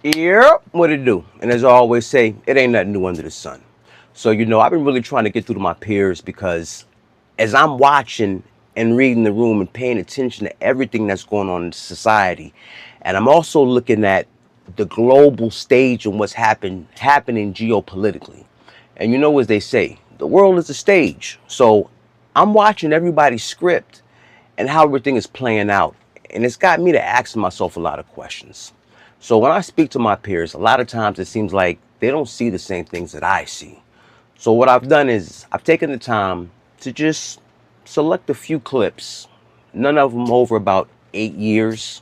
Yep, what it do? And as I always say, it ain't nothing new under the sun. So, I've been really trying to get through to my peers because as I'm watching and reading the room and paying attention to everything that's going on in society, and I'm also looking at the global stage and what's happening geopolitically. And as they say, the world is a stage. So I'm watching everybody's script and how everything is playing out. And it's got me to ask myself a lot of questions. So when I speak to my peers, a lot of times it seems like they don't see the same things that I see. So what I've done is I've taken the time to just select a few clips, none of them over about 8 years,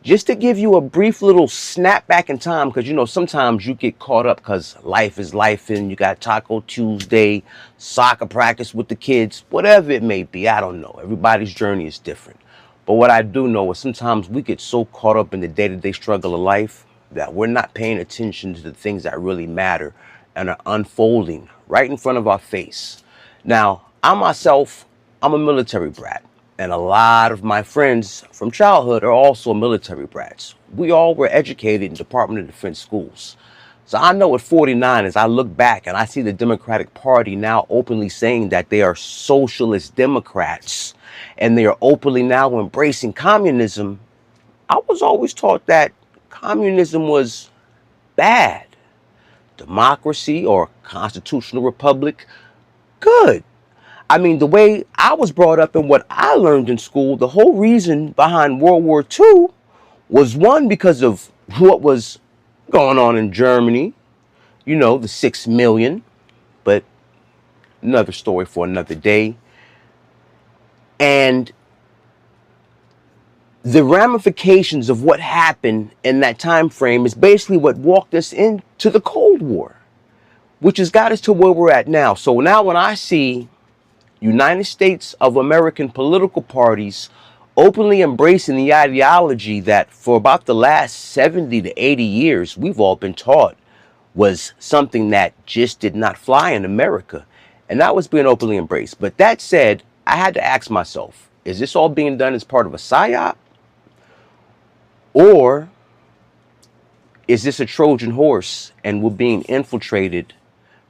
just to give you a brief little snap back in time. Because sometimes you get caught up because life is life, and you got Taco Tuesday, soccer practice with the kids, whatever it may be. I don't know, everybody's journey is different. But what I do know is sometimes we get so caught up in the day-to-day struggle of life that we're not paying attention to the things that really matter and are unfolding right in front of our face. Now, I'm a military brat. And a lot of my friends from childhood are also military brats. We all were educated in Department of Defense schools. So I know at 49, as I look back and I see the Democratic Party now openly saying that they are socialist Democrats and they are openly now embracing communism, I was always taught that communism was bad. Democracy or constitutional republic, good. I mean, the way I was brought up and what I learned in school, the whole reason behind World War II was one, because of what was going on in Germany, the 6 million, but another story for another day. And the ramifications of what happened in that time frame is basically what walked us into the Cold War, which has got us to where we're at now. So now when I see United States of American political parties openly embracing the ideology that for about the last 70 to 80 years we've all been taught was something that just did not fly in America, and that was being openly embraced. But that said, I had to ask myself, is this all being done as part of a psyop? Or is this a Trojan horse and we're being infiltrated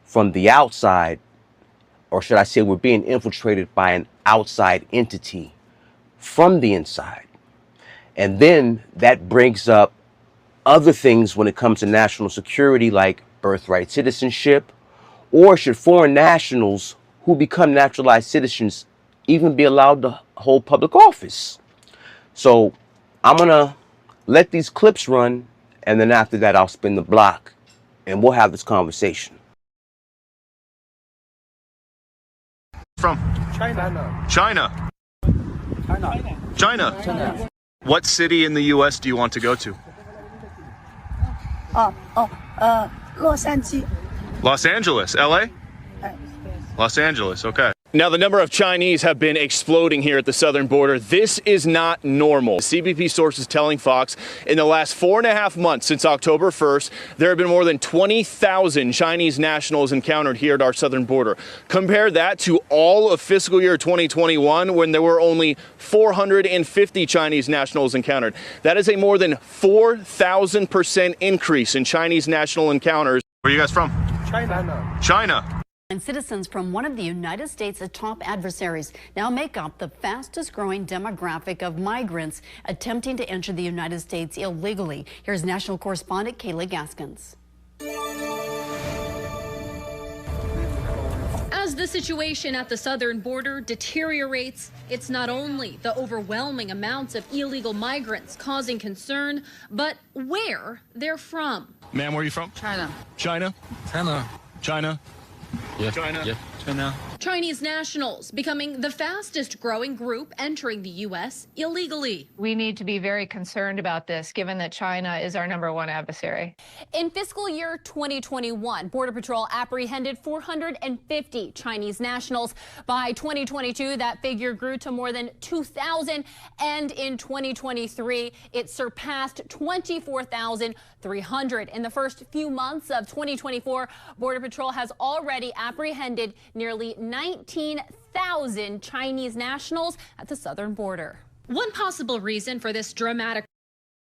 from the outside? Or should I say we're being infiltrated by an outside entity from the inside? And then that brings up other things when it comes to national security, like birthright citizenship, or should foreign nationals who become naturalized citizens even be allowed to hold public office? So I'm going to let these clips run, and then after that I'll spin the block and we'll have this conversation. From? China. China. China. What city in the U.S. do you want to go to? Los Angeles. Los Angeles. L.A.? Los Angeles, okay. Now, the number of Chinese have been exploding here at the southern border. This is not normal. CBP sources telling Fox in the last 4.5 months since October 1st, there have been more than 20,000 Chinese nationals encountered here at our southern border. Compare that to all of fiscal year 2021, when there were only 450 Chinese nationals encountered. That is a more than 4,000% increase in Chinese national encounters. Where are you guys from? China. China. And citizens from one of the United States' top adversaries now make up the fastest growing demographic of migrants attempting to enter the United States illegally. Here's national correspondent Kayla Gaskins. As the situation at the southern border deteriorates, it's not only the overwhelming amounts of illegal migrants causing concern, but where they're from. Ma'am, where are you from? China. China? China. China? Yeah. China? Yeah. China. Chinese nationals becoming the fastest growing group entering the U.S. illegally. We need to be very concerned about this, given that China is our #1 adversary. In fiscal year 2021, Border Patrol apprehended 450 Chinese nationals. By 2022, that figure grew to more than 2,000. And in 2023, it surpassed 24,300. In the first few months of 2024, Border Patrol has already apprehended nearly 19,000 Chinese nationals at the southern border. One possible reason for this dramatic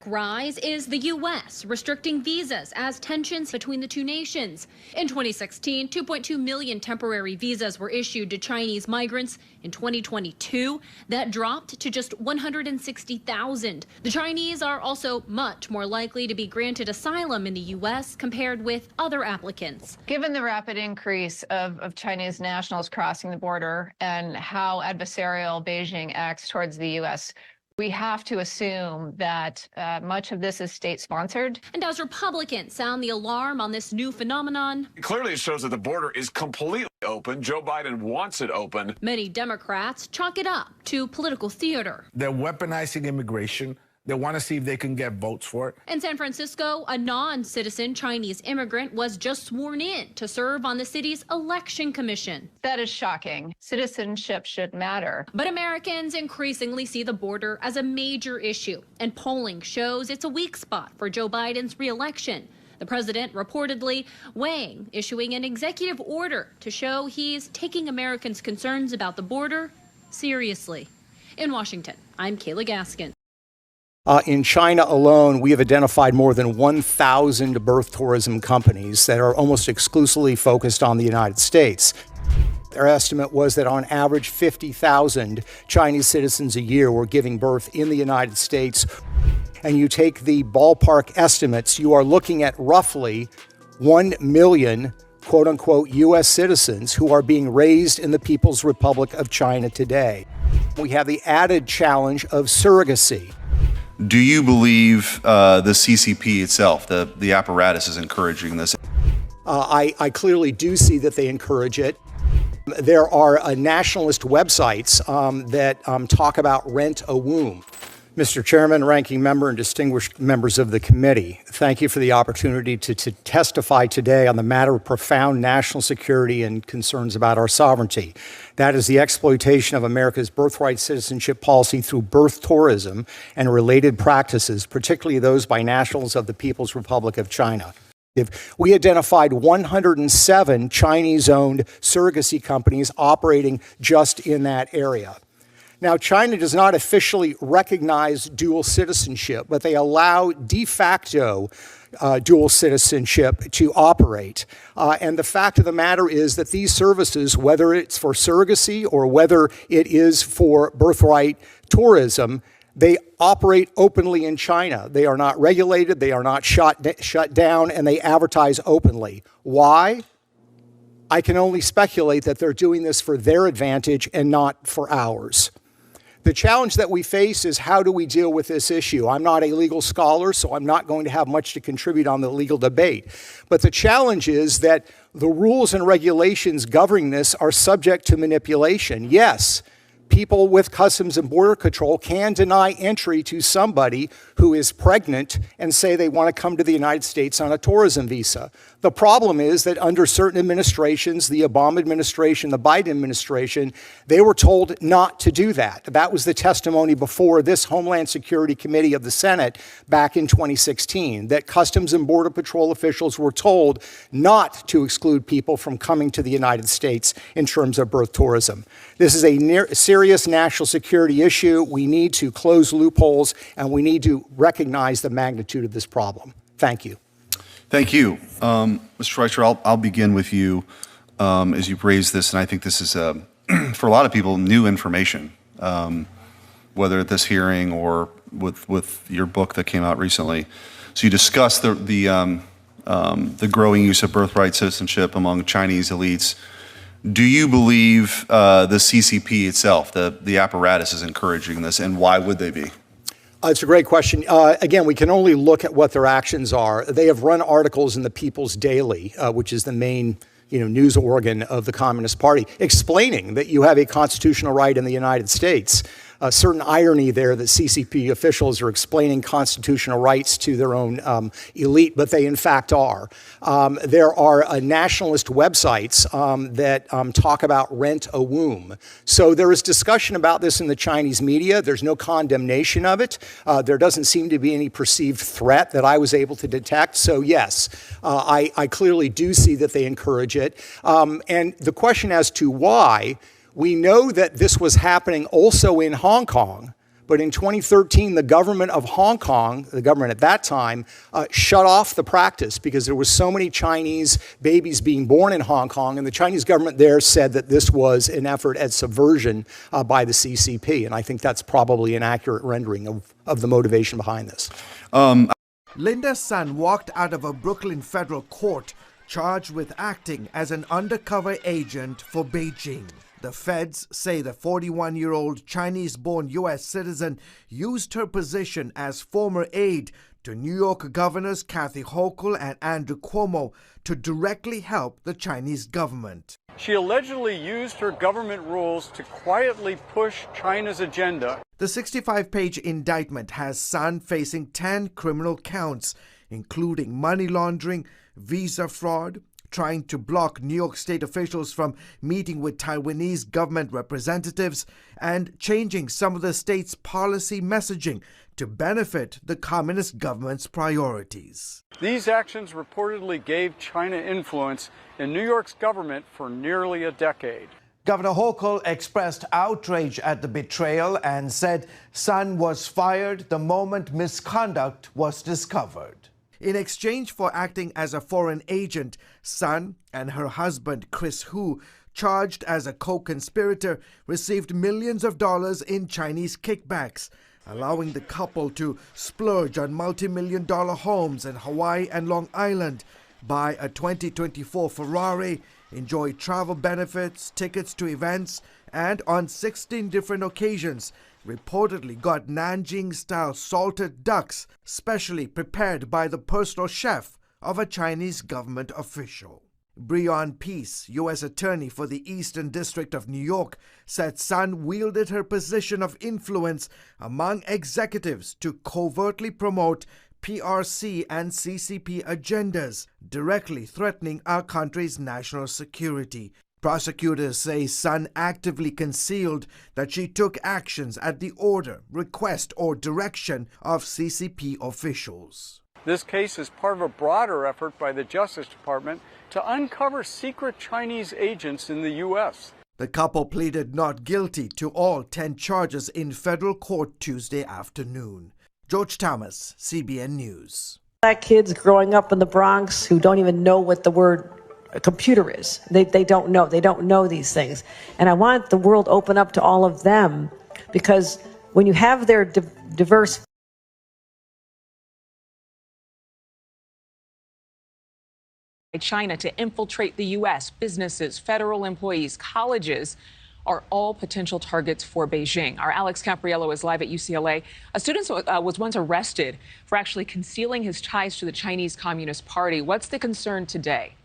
Rise is the U.S. restricting visas as tensions between the two nations. In 2016, 2.2 million temporary visas were issued to Chinese migrants. In 2022, that dropped to just 160,000. The Chinese are also much more likely to be granted asylum in the U.S. compared with other applicants. Given the rapid increase of Chinese nationals crossing the border and how adversarial Beijing acts towards the U.S., we have to assume that much of this is state-sponsored. And as Republicans sound the alarm on this new phenomenon, clearly it shows that the border is completely open. Joe Biden wants it open. many Democrats chalk it up to political theater. They're weaponizing immigration. They want to see if they can get votes for it. In San Francisco, a non-citizen Chinese immigrant was just sworn in to serve on the city's election commission. That is shocking. Citizenship should matter. But Americans increasingly see the border as a major issue, and polling shows it's a weak spot for Joe Biden's re-election. The president reportedly weighing issuing an executive order to show he's taking Americans' concerns about the border seriously. In Washington, I'm Kayla Gaskin. In China alone, we have identified more than 1,000 birth tourism companies that are almost exclusively focused on the United States. Their estimate was that on average, 50,000 Chinese citizens a year were giving birth in the United States. And you take the ballpark estimates, you are looking at roughly 1 million quote unquote U.S. citizens who are being raised in the People's Republic of China today. We have the added challenge of surrogacy. Do you believe the CCP itself, the apparatus, is encouraging this? I clearly do see that they encourage it. There are nationalist websites that talk about rent a womb. Mr. Chairman, ranking member, and distinguished members of the committee, thank you for the opportunity to testify today on the matter of profound national security and concerns about our sovereignty. That is the exploitation of America's birthright citizenship policy through birth tourism and related practices, particularly those by nationals of the People's Republic of China. We identified 107 Chinese-owned surrogacy companies operating just in that area. Now, China does not officially recognize dual citizenship, but they allow de facto dual citizenship to operate. And the fact of the matter is that these services, whether it's for surrogacy or whether it is for birthright tourism, they operate openly in China. They are not regulated, they are not shut down, and they advertise openly. Why? I can only speculate that they're doing this for their advantage and not for ours. The challenge that we face is how do we deal with this issue? I'm not a legal scholar, so I'm not going to have much to contribute on the legal debate. But the challenge is that the rules and regulations governing this are subject to manipulation. Yes, people with Customs and Border Control can deny entry to somebody who is pregnant and say they want to come to the United States on a tourism visa. The problem is that under certain administrations, the Obama administration, the Biden administration, they were told not to do that. That was the testimony before this Homeland Security Committee of the Senate back in 2016, that Customs and Border Patrol officials were told not to exclude people from coming to the United States in terms of birth tourism. This is a serious national security issue. We need to close loopholes, and we need to recognize the magnitude of this problem. Thank you. Thank you. Mr. Reicher, I'll begin with you as you've raised this, and I think this is, for a lot of people, new information, whether at this hearing or with your book that came out recently. So you discussed the growing use of birthright citizenship among Chinese elites. Do you believe the CCP itself, the apparatus, is encouraging this, and why would they be? It's a great question. Again, we can only look at what their actions are. They have run articles in the People's Daily, which is the main news organ of the Communist Party, explaining that you have a constitutional right in the United States. A certain irony there that CCP officials are explaining constitutional rights to their own elite, but they in fact are. There are nationalist websites that talk about rent a womb. So there is discussion about this in the Chinese media. There's no condemnation of it. There doesn't seem to be any perceived threat that I was able to detect. So yes, I clearly do see that they encourage it. And the question as to why, we know that this was happening also in Hong Kong, But in 2013, the government of Hong Kong, the government at that time, shut off the practice because there was so many Chinese babies being born in Hong Kong, and the Chinese government there said that this was an effort at subversion by the CCP. And I think that's probably an accurate rendering of the motivation behind this. Linda's son walked out of a Brooklyn federal court charged with acting as an undercover agent for Beijing. The feds say the 41-year-old Chinese-born U.S. citizen used her position as former aide to New York Governors Kathy Hochul and Andrew Cuomo to directly help the Chinese government. She allegedly used her government rules to quietly push China's agenda. The 65-page indictment has Sun facing 10 criminal counts, including money laundering, visa fraud, trying to block New York State officials from meeting with Taiwanese government representatives, and changing some of the state's policy messaging to benefit the communist government's priorities. These actions reportedly gave China influence in New York's government for nearly a decade. Governor Hochul expressed outrage at the betrayal and said Sun was fired the moment misconduct was discovered. In exchange for acting as a foreign agent, Sun and her husband, Chris Hu, charged as a co-conspirator, received millions of dollars in Chinese kickbacks, allowing the couple to splurge on multi-million-dollar homes in Hawaii and Long Island, buy a 2024 Ferrari, enjoy travel benefits, tickets to events, and on 16 different occasions, reportedly got Nanjing-style salted ducks specially prepared by the personal chef of a Chinese government official. Breon Peace, U.S. Attorney for the Eastern District of New York, said Sun wielded her position of influence among executives to covertly promote PRC and CCP agendas, directly threatening our country's national security. Prosecutors say Sun actively concealed that she took actions at the order, request, or direction of CCP officials. This case is part of a broader effort by the Justice Department to uncover secret Chinese agents in the U.S. The couple pleaded not guilty to all 10 charges in federal court Tuesday afternoon. George Thomas, CBN News. Black kids growing up in the Bronx who don't even know what the word a computer is. They don't know. They don't know these things. And I want the world open up to all of them, because when you have their diverse China to infiltrate the U.S., businesses, federal employees, colleges are all potential targets for Beijing. Our Alex Capriello is live at UCLA. A student was once arrested for actually concealing his ties to the Chinese Communist Party. What's the concern today?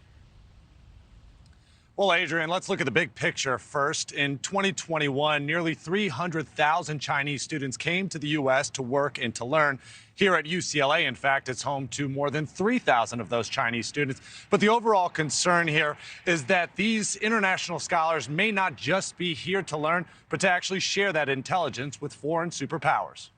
Well, Adrian, let's look at the big picture first. In 2021, nearly 300,000 Chinese students came to the U.S. to work and to learn. Here at UCLA, in fact, it's home to more than 3,000 of those Chinese students. But the overall concern here is that these international scholars may not just be here to learn, but to actually share that intelligence with foreign superpowers.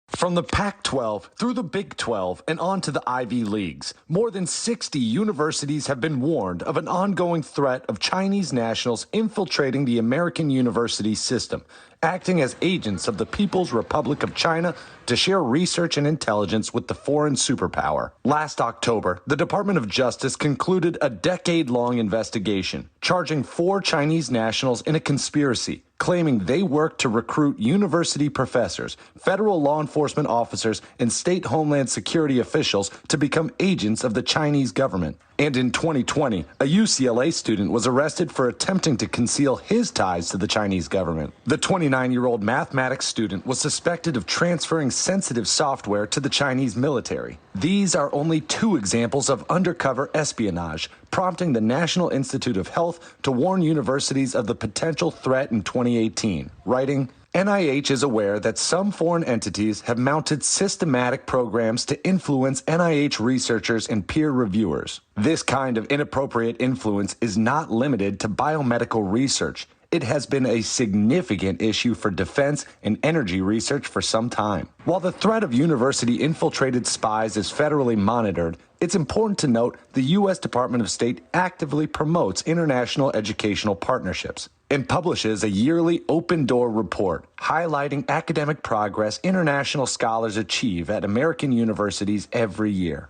From the Pac-12 through the Big 12 and on to the Ivy Leagues, more than 60 universities have been warned of an ongoing threat of Chinese nationals infiltrating the American university system, acting as agents of the People's Republic of China to share research and intelligence with the foreign superpower. Last October, the Department of Justice concluded a decade-long investigation, charging 4 Chinese nationals in a conspiracy, claiming they worked to recruit university professors, federal law enforcement officers, and state homeland security officials to become agents of the Chinese government. And in 2020, a UCLA student was arrested for attempting to conceal his ties to the Chinese government. The 29-year-old mathematics student was suspected of transferring sensitive software to the Chinese military. These are only 2 examples of undercover espionage, prompting the National Institute of Health to warn universities of the potential threat in 2018, writing, NIH is aware that some foreign entities have mounted systematic programs to influence NIH researchers and peer reviewers. This kind of inappropriate influence is not limited to biomedical research. It has been a significant issue for defense and energy research for some time. While the threat of university-infiltrated spies is federally monitored, it's important to note the U.S. Department of State actively promotes international educational partnerships. and publishes a yearly open door report highlighting academic progress international scholars achieve at American universities every year.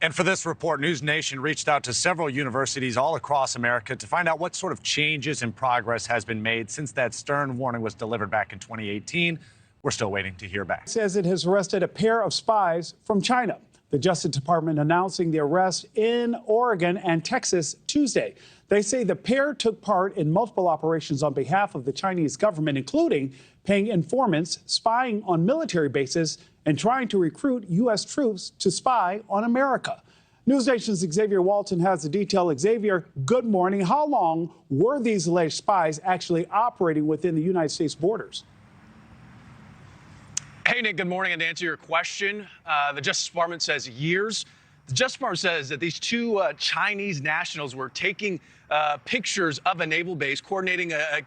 And for this report, News Nation reached out to several universities all across America to find out what sort of changes and progress has been made since that stern warning was delivered back in 2018. We're still waiting to hear back. It says it has arrested a pair of spies from China. The Justice Department announcing the arrest in Oregon and Texas Tuesday. They say the pair took part in multiple operations on behalf of the Chinese government, including paying informants, spying on military bases, and trying to recruit U.S. troops to spy on America. News Nation's Xavier Walton has the detail. Xavier, good morning. How long were these alleged spies actually operating within the United States borders? Hey, Nick, good morning. And to answer your question, the Justice Department says years. The Justice Department says that these two Chinese nationals were taking pictures of a naval base, coordinating a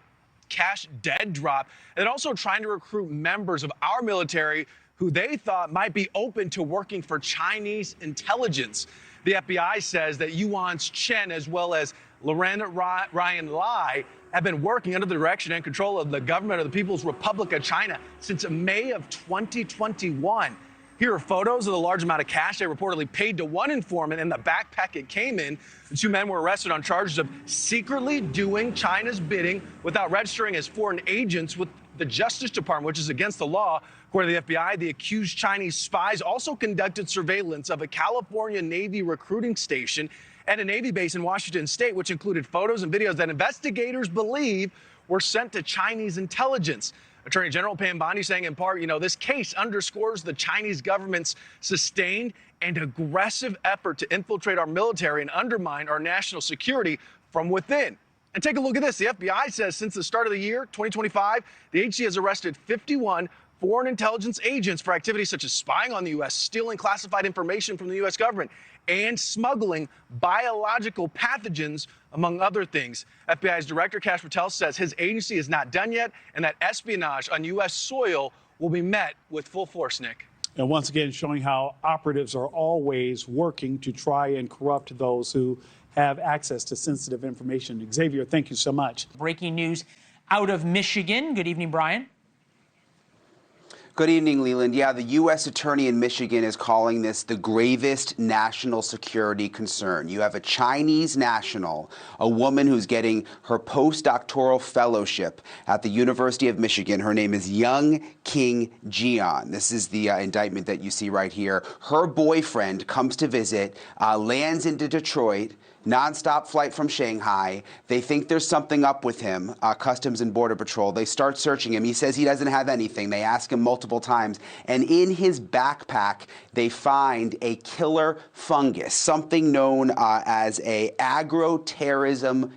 cash dead drop, and also trying to recruit members of our military who they thought might be open to working for Chinese intelligence. The FBI says that Yuan Chen, as well as Loren Ryan Lai, have been working under the direction and control of the government of the People's Republic of China since May of 2021. Here are photos of the large amount of cash they reportedly paid to one informant and the backpack it came in. The two men were arrested on charges of secretly doing China's bidding without registering as foreign agents with the Justice Department, which is against the law. According to the FBI, the accused Chinese spies also conducted surveillance of a California Navy recruiting station and a Navy base in Washington State, which included photos and videos that investigators believe were sent to Chinese intelligence. Attorney General Pam Bondi saying in part, this case underscores the Chinese government's sustained and aggressive effort to infiltrate our military and undermine our national security from within. And take a look at this. The FBI says since the start of the year, 2025, the agency has arrested 51 foreign intelligence agents for activities such as spying on the U.S., stealing classified information from the U.S. government, and smuggling biological pathogens, among other things. FBI's Director Kash Patel says his agency is not done yet and that espionage on U.S. soil will be met with full force, Nick. And once again, showing how operatives are always working to try and corrupt those who have access to sensitive information. Xavier, thank you so much. Breaking news out of Michigan. Good evening, Brian. Good evening, Leland. Yeah, the U.S. Attorney in Michigan is calling this the gravest national security concern. You have a Chinese national, a woman who's getting her postdoctoral fellowship at the University of Michigan. Her name is Young King Jian. This is the indictment that you see right here. Her boyfriend comes to visit, lands into Detroit, nonstop flight from Shanghai. They think there's something up with him, Customs and Border Patrol. They start searching him. He says he doesn't have anything. They ask him multiple times. And in his backpack, they find a killer fungus, something known as a terrorism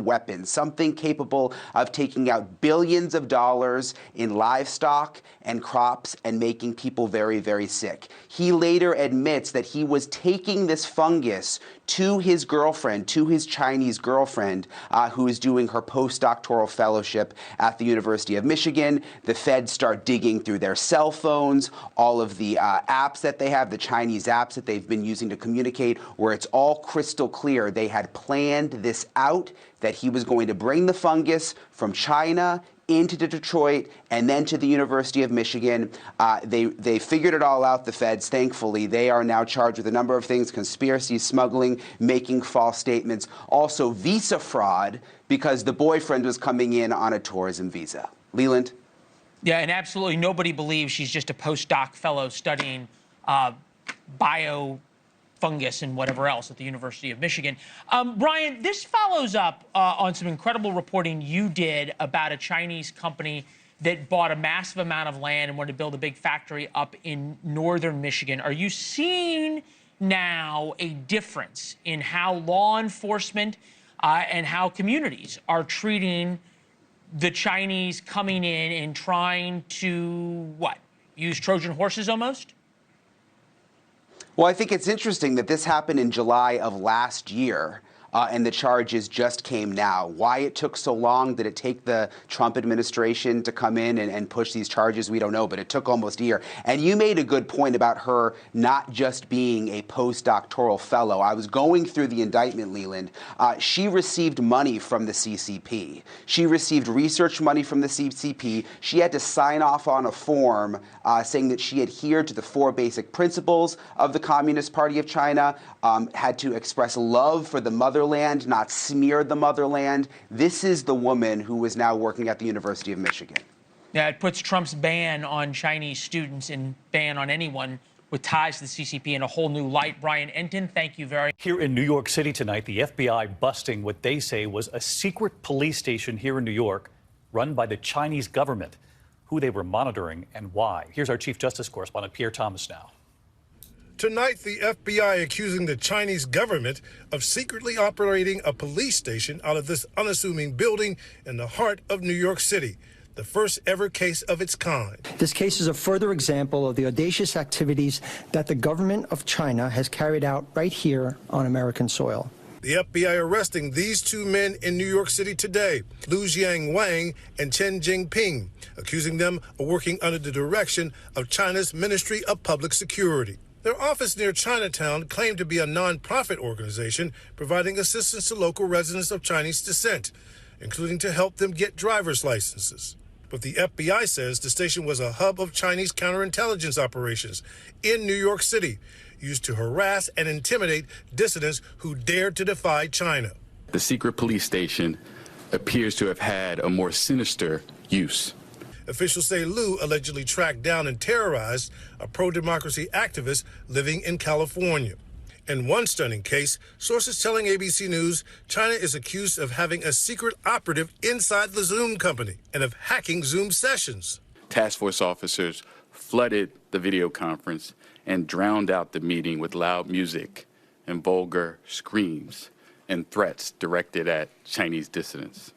weapon, something capable of taking out billions of dollars in livestock and crops and making people very, very sick. He later admits that he was taking this fungus to his girlfriend, to his Chinese girlfriend, who is doing her postdoctoral fellowship at the University of Michigan. The feds start digging through their cell phones, all of the apps that they have, the Chinese apps that they've been using to communicate, where it's all crystal clear. They had planned this out, that he was going to bring the fungus from China into Detroit and then to the University of Michigan. They figured it all out, the feds, thankfully. They are now charged with a number of things: conspiracy, smuggling, making false statements, also visa fraud, because the boyfriend was coming in on a tourism visa. Leland? Yeah, and absolutely nobody believes she's just a postdoc fellow studying biofungus and whatever else at the University of Michigan. Brian, this follows up on some incredible reporting you did about a Chinese company that bought a massive amount of land and wanted to build a big factory up in northern Michigan. Are you seeing now a difference in how law enforcement and how communities are treating the Chinese coming in and trying to, use Trojan horses almost? Well, I think it's interesting that this happened in July of last year. and the charges just came now. Why it took so long? Did it take the Trump administration to come in and push these charges? We don't know, but it took almost a year. And you made a good point about her not just being a postdoctoral fellow. I was going through the indictment, Leland. She received money from the CCP. She received research money from the CCP. She had to sign off on a form saying that she adhered to the 4 basic principles of the Communist Party of China, had to express love for the motherland, not smear the motherland. This is the woman who is now working at the University of Michigan. Yeah, it puts Trump's ban on Chinese students and ban on anyone with ties to the CCP in a whole new light. Brian Enton, thank you very much. Here in New York City tonight, the FBI busting what they say was a secret police station here in New York run by the Chinese government, who they were monitoring and why. Here's our Chief Justice correspondent, Pierre Thomas now. Tonight, the FBI accusing the Chinese government of secretly operating a police station out of this unassuming building in the heart of New York City, the first ever case of its kind. This case is a further example of the audacious activities that the government of China has carried out right here on American soil. The FBI arresting these 2 men in New York City today, Lu Jiang Wang and Chen Jingping, accusing them of working under the direction of China's Ministry of Public Security. Their office near Chinatown claimed to be a non-profit organization providing assistance to local residents of Chinese descent, including to help them get driver's licenses. But the FBI says the station was a hub of Chinese counterintelligence operations in New York City, used to harass and intimidate dissidents who dared to defy China. The secret police station appears to have had a more sinister use. Officials say Lu allegedly tracked down and terrorized a pro-democracy activist living in California. In one stunning case, sources telling ABC News China is accused of having a secret operative inside the Zoom company and of hacking Zoom sessions. Task force officers flooded the video conference and drowned out the meeting with loud music and vulgar screams and threats directed at Chinese dissidents.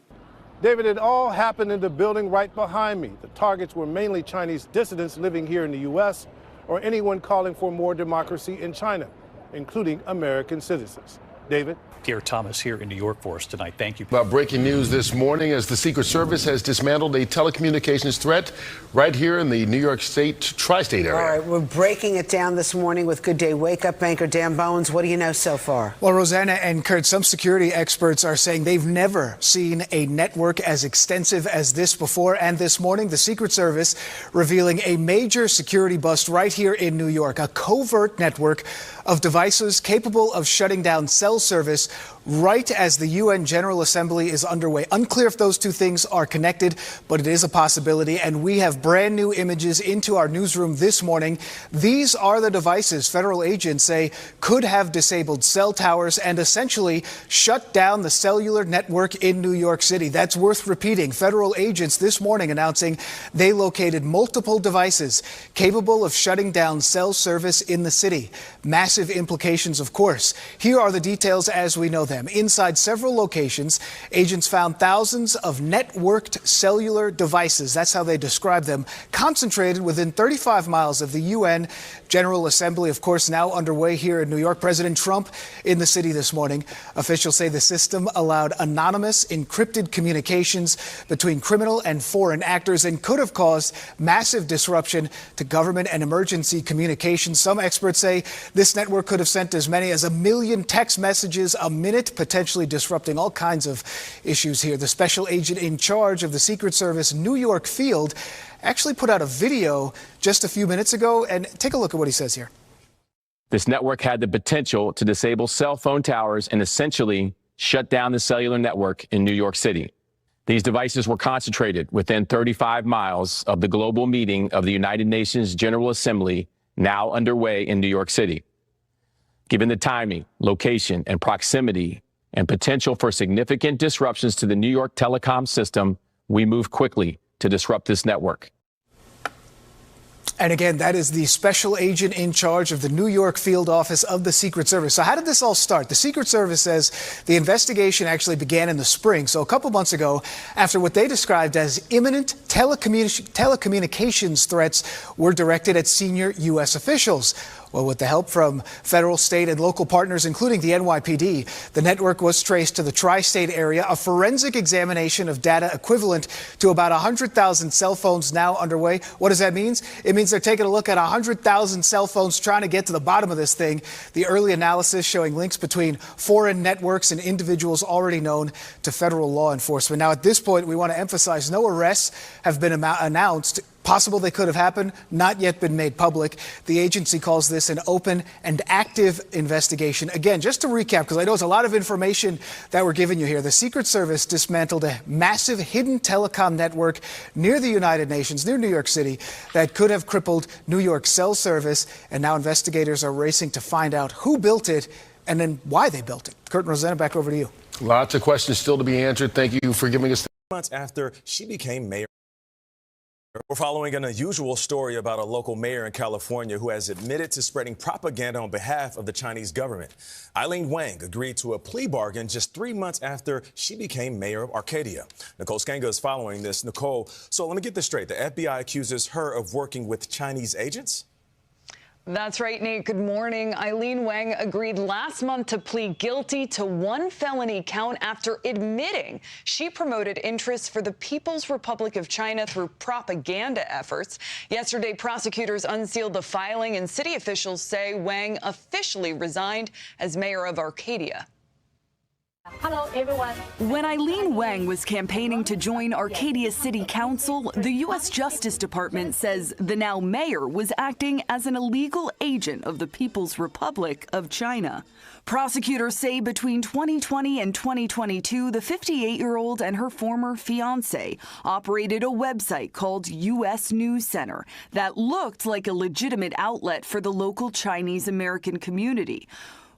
David, it all happened in the building right behind me. The targets were mainly Chinese dissidents living here in the U.S. or anyone calling for more democracy in China, including American citizens. David? Pierre Thomas here in New York for us tonight. Thank you. About breaking news this morning as the Secret Service has dismantled a telecommunications threat right here in the New York State tri-state area. All right, we're breaking it down this morning with Good Day Wake Up anchor Dan Bones. What do you know so far? Well, Rosanna and Kurt, some security experts are saying they've never seen a network as extensive as this before. And this morning, the Secret Service revealing a major security bust right here in New York, a covert network of devices capable of shutting down cell service right as the UN General Assembly is underway. Unclear if those 2 things are connected, but it is a possibility. And we have brand new images into our newsroom this morning. These are the devices federal agents say could have disabled cell towers and essentially shut down the cellular network in New York City. That's worth repeating. Federal agents this morning announcing they located multiple devices capable of shutting down cell service in the city. Massive implications, of course. Here are the details as we know them. Inside several locations, agents found thousands of networked cellular devices. That's how they describe them, concentrated within 35 miles of the UN General Assembly, of course, now underway here in New York. President Trump in the city this morning. Officials say the system allowed anonymous, encrypted communications between criminal and foreign actors and could have caused massive disruption to government and emergency communications. Some experts say this network could have sent as many as 1 million text messages a minute, potentially disrupting all kinds of issues here. The special agent in charge of the Secret Service New York field actually put out a video just a few minutes ago, and take a look at what he says here. This network had the potential to disable cell phone towers and essentially shut down the cellular network in New York City. These devices were concentrated within 35 miles of the global meeting of the United Nations General Assembly, now underway in New York City. Given the timing, location, and proximity, and potential for significant disruptions to the New York telecom system, we moved quickly to disrupt this network. And again, that is the special agent in charge of the New York field office of the Secret Service. So how did this all start? The Secret Service says the investigation actually began in the spring. So a couple months ago, after what they described as imminent telecommunications threats were directed at senior U.S. officials. Well, with the help from federal, state, and local partners, including the NYPD, the network was traced to the tri-state area. A forensic examination of data equivalent to about 100,000 cell phones now underway. What does that mean? It means they're taking a look at 100,000 cell phones, trying to get to the bottom of this thing. The early analysis showing links between foreign networks and individuals already known to federal law enforcement. Now, at this point, we want to emphasize no arrests have been announced. Possible they could have happened, not yet been made public. The agency calls this an open and active investigation. Again, just to recap, because I know it's a lot of information that we're giving you here. The Secret Service dismantled a massive hidden telecom network near the United Nations, near New York City, that could have crippled New York's cell service. And now investigators are racing to find out who built it and then why they built it. Kurt and Rosanna, back over to you. Lots of questions still to be answered. Thank you for giving us. Months after she became mayor. We're following an unusual story about a local mayor in California who has admitted to spreading propaganda on behalf of the Chinese government. Eileen Wang agreed to a plea bargain just 3 months after she became mayor of Arcadia. Nicole Skanga is following this. Nicole, so let me get this straight. The FBI accuses her of working with Chinese agents? That's right, Nate. Good morning. Eileen Wang agreed last month to plead guilty to one felony count after admitting she promoted interests for the People's Republic of China through propaganda efforts. Yesterday, prosecutors unsealed the filing, and city officials say Wang officially resigned as mayor of Arcadia. Hello, everyone. When Eileen Wang was campaigning to join Arcadia City Council, the U.S. Justice Department says the now mayor was acting as an illegal agent of the People's Republic of China. Prosecutors say between 2020 and 2022, the 58-year-old and her former fiancé operated a website called U.S. News Center that looked like a legitimate outlet for the local Chinese American community.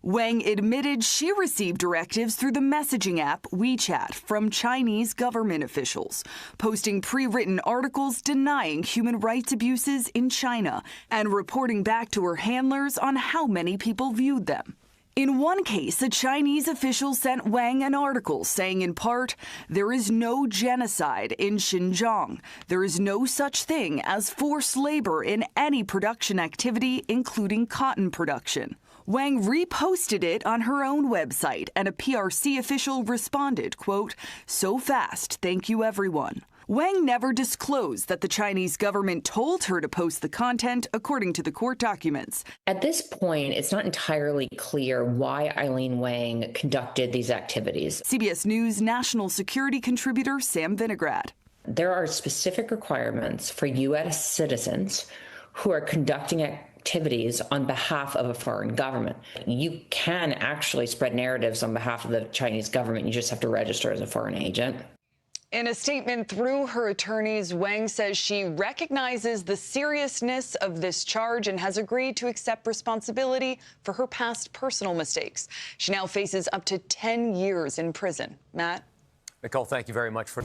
Wang admitted she received directives through the messaging app WeChat from Chinese government officials, posting pre-written articles denying human rights abuses in China and reporting back to her handlers on how many people viewed them. In one case, a Chinese official sent Wang an article saying in part, "There is no genocide in Xinjiang. There is no such thing as forced labor in any production activity, including cotton production." Wang reposted it on her own website, and a PRC official responded, quote, "So fast, thank you everyone." Wang never disclosed that the Chinese government told her to post the content, according to the court documents. At this point, it's not entirely clear why Eileen Wang conducted these activities. CBS News national security contributor Sam Vinograd. There are specific requirements for U.S. citizens who are conducting activities on behalf of a foreign government. You can actually spread narratives on behalf of the Chinese government. You just have to register as a foreign agent. In a statement through her attorneys, Wang says she recognizes the seriousness of this charge and has agreed to accept responsibility for her past personal mistakes. She now faces up to 10 years in prison. Matt? Nicole, thank you very much for...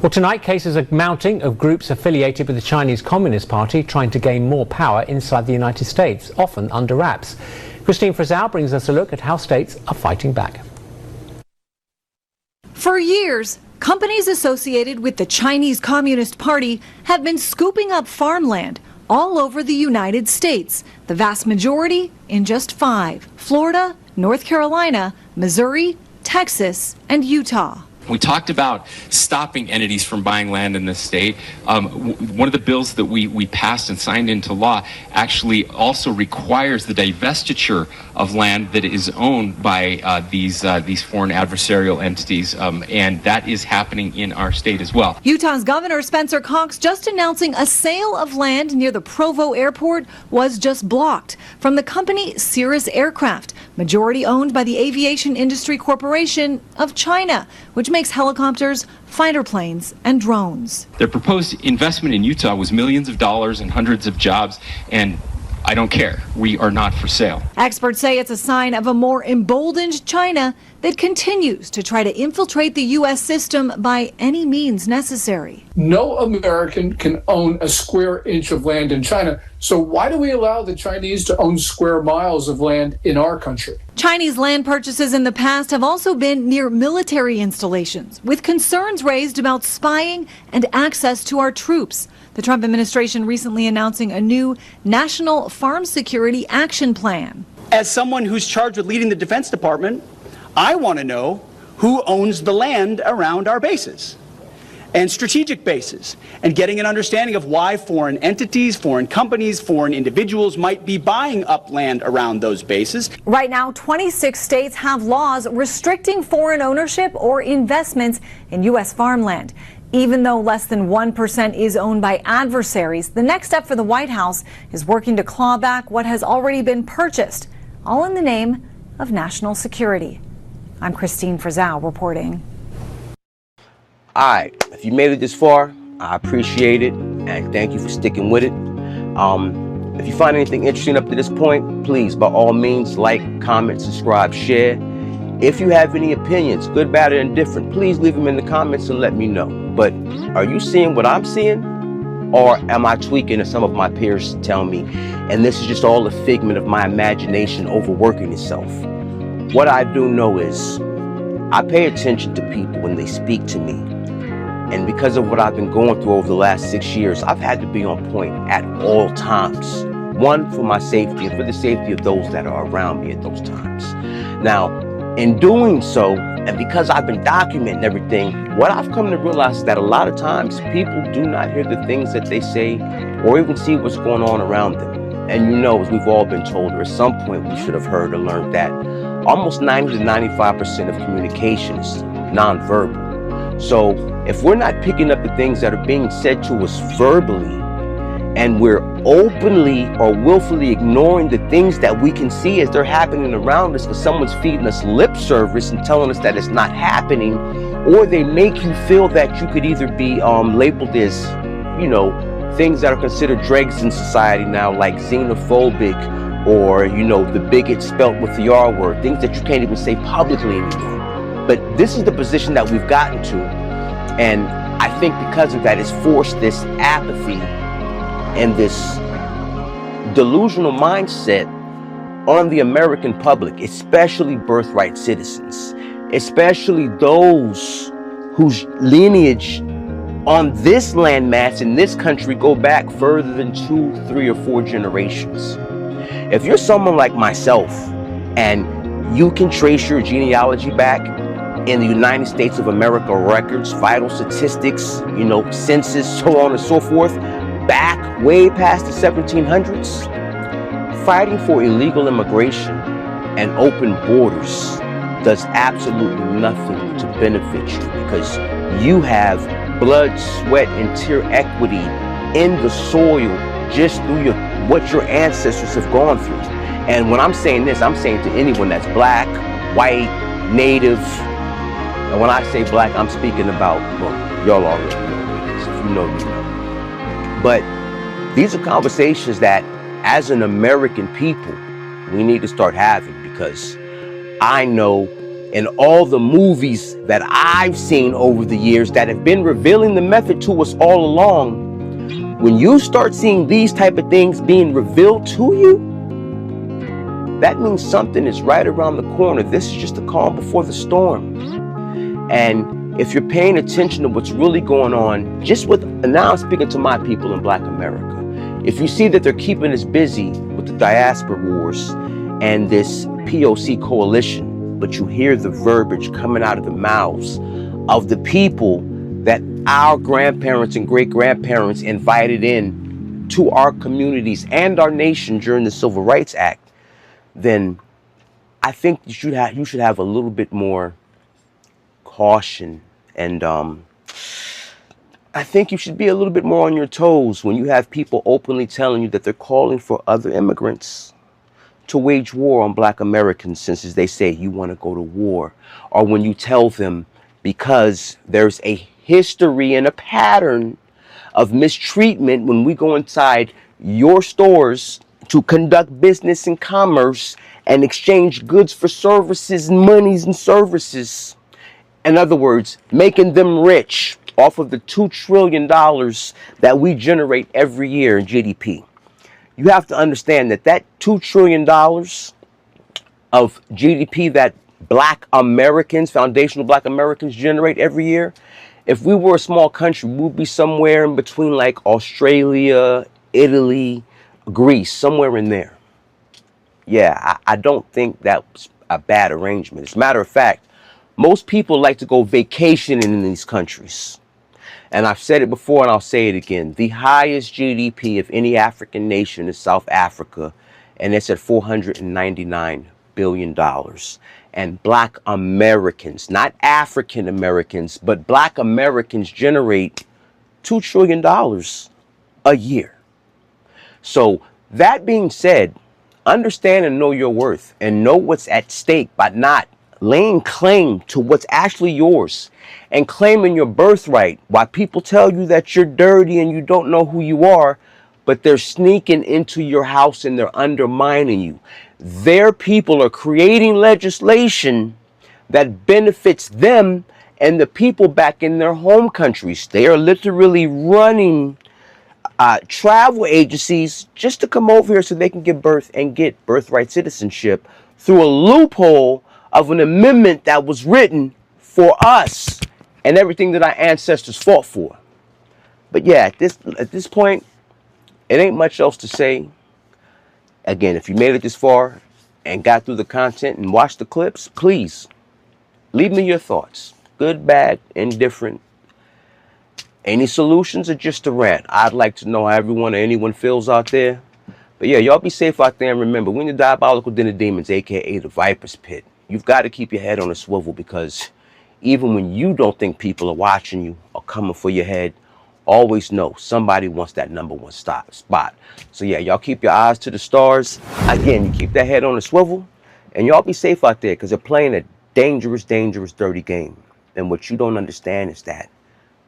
Well, tonight, cases are mounting of groups affiliated with the Chinese Communist Party trying to gain more power inside the United States, often under wraps. Christine Frizzell brings us a look at how states are fighting back. For years, companies associated with the Chinese Communist Party have been scooping up farmland all over the United States, the vast majority in just 5: Florida, North Carolina, Missouri, Texas, and Utah. We talked about stopping entities from buying land in this state. One of the bills that we passed and signed into law actually also requires the divestiture of land that is owned by these foreign adversarial entities, and that is happening in our state as well. Utah's Governor Spencer Cox just announcing a sale of land near the Provo airport was just blocked from the company Cirrus Aircraft, majority owned by the Aviation Industry Corporation of China, which makes helicopters, fighter planes, and drones. Their proposed investment in Utah was millions of dollars and hundreds of jobs, and I don't care. We are not for sale. Experts say it's a sign of a more emboldened China that continues to try to infiltrate the U.S. system by any means necessary. No American can own a square inch of land in China. So why do we allow the Chinese to own square miles of land in our country? Chinese land purchases in the past have also been near military installations, with concerns raised about spying and access to our troops. The Trump administration recently announcing a new National Farm Security Action Plan. As someone who's charged with leading the Defense Department, I want to know who owns the land around our bases and strategic bases, and getting an understanding of why foreign entities, foreign companies, foreign individuals might be buying up land around those bases. Right now, 26 states have laws restricting foreign ownership or investments in U.S. farmland. Even though less than 1% is owned by adversaries, the next step for the White House is working to claw back what has already been purchased, all in the name of national security. I'm Christine Frizzell reporting. All right, if you made it this far, I appreciate it, and thank you for sticking with it. If you find anything interesting up to this point, please, by all means, like, comment, subscribe, share. If you have any opinions, good, bad, or indifferent, please leave them in the comments and let me know. But are you seeing what I'm seeing? Or am I tweaking as some of my peers tell me, and this is just all a figment of my imagination overworking itself? What I do know is I pay attention to people when they speak to me. And because of what I've been going through over the last 6 years, I've had to be on point at all times. One, for my safety and for the safety of those that are around me at those times. Now, in doing so, and because I've been documenting everything, what I've come to realize is that a lot of times people do not hear the things that they say or even see what's going on around them. And you know, as we've all been told, or at some point we should have heard or learned that almost 90 to 95% of communication is nonverbal. So if we're not picking up the things that are being said to us verbally, and we're openly or willfully ignoring the things that we can see as they're happening around us because someone's feeding us lip service and telling us that it's not happening, or they make you feel that you could either be labeled as, you know, things that are considered dregs in society now, like xenophobic, or, you know, the bigot spelt with the R word, things that you can't even say publicly anymore. But this is the position that we've gotten to, and I think because of that, it's forced this apathy and this delusional mindset on the American public, especially birthright citizens, especially those whose lineage on this landmass in this country go back further than 2, 3, or 4 generations. If you're someone like myself and you can trace your genealogy back in the United States of America records, vital statistics, you know, census, so on and so forth, back way past the 1700s, fighting for illegal immigration and open borders does absolutely nothing to benefit you, because you have blood, sweat, and tear equity in the soil just through what your ancestors have gone through. And when I'm saying this, I'm saying to anyone that's black, white, native, and when I say black, I'm speaking about, well, y'all already know this. If you know, you know. But these are conversations that, as an American people, we need to start having, because I know in all the movies that I've seen over the years that have been revealing the method to us all along, when you start seeing these type of things being revealed to you, that means something is right around the corner. This is just the calm before the storm. And if you're paying attention to what's really going on, just with, and now I'm speaking to my people in Black America, if you see that they're keeping us busy with the diaspora wars and this POC coalition, but you hear the verbiage coming out of the mouths of the people that our grandparents and great-grandparents invited in to our communities and our nation during the Civil Rights Act, then I think you should have a little bit more caution, and I think you should be a little bit more on your toes when you have people openly telling you that they're calling for other immigrants to wage war on Black Americans, since, as they say, you want to go to war, or when you tell them, because there's a history and a pattern of mistreatment when we go inside your stores to conduct business and commerce and exchange goods for services, monies and services. In other words, making them rich off of the $2 trillion that we generate every year in GDP. You have to understand that that $2 trillion of GDP that Black Americans, foundational Black Americans, generate every year If we were a small country, we'd be somewhere in between like Australia, Italy, Greece, somewhere in there. Yeah, I don't think that's a bad arrangement. As a matter of fact, most people like to go vacationing in these countries. And I've said it before and I'll say it again. The highest GDP of any African nation is South Africa, and it's at $499 billion. And Black Americans, not African Americans, but Black Americans generate $2 trillion a year. So that being said, understand and know your worth and know what's at stake by not laying claim to what's actually yours and claiming your birthright while people tell you that you're dirty and you don't know who you are, but they're sneaking into your house and they're undermining you. Their people are creating legislation that benefits them and the people back in their home countries. They are literally running travel agencies just to come over here so they can give birth and get birthright citizenship through a loophole of an amendment that was written for us and everything that our ancestors fought for. But yeah, at this point, it ain't much else to say. Again, if you made it this far and got through the content and watched the clips, please leave me your thoughts. Good, bad, indifferent. Any solutions or just a rant? I'd like to know how everyone or anyone feels out there. But yeah, y'all be safe out there, and remember, we're in the diabolical den of demons, aka the Viper's Pit. You've got to keep your head on a swivel, because even when you don't think people are watching you or coming for your head, always know somebody wants that #1 spot. So yeah, y'all keep your eyes to the stars. Again, you keep that head on a swivel, and y'all be safe out there, because they're playing a dangerous, dangerous, dirty game. And what you don't understand is that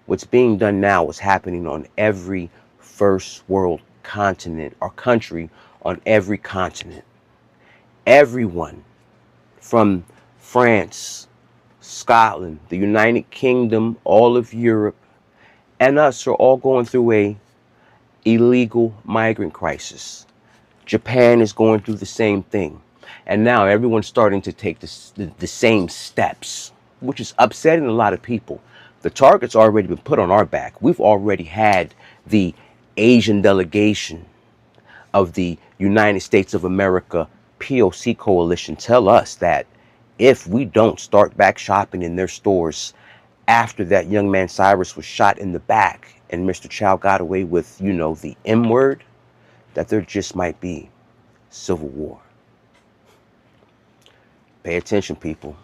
what's being done now is happening on every first world continent or country on every continent. Everyone from France, Scotland, the United Kingdom, all of Europe, and us are all going through a illegal migrant crisis. Japan is going through the same thing. And now everyone's starting to take the same steps, which is upsetting a lot of people. The target's already been put on our back. We've already had the Asian delegation of the United States of America POC coalition tell us that if we don't start back shopping in their stores after that young man Cyrus was shot in the back and Mr. Chow got away with, you know, the M word, that there just might be civil war. Pay attention, people.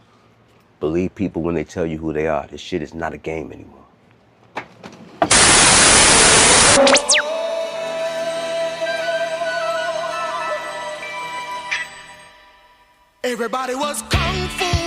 Believe people when they tell you who they are. This shit is not a game anymore. Everybody was kung fu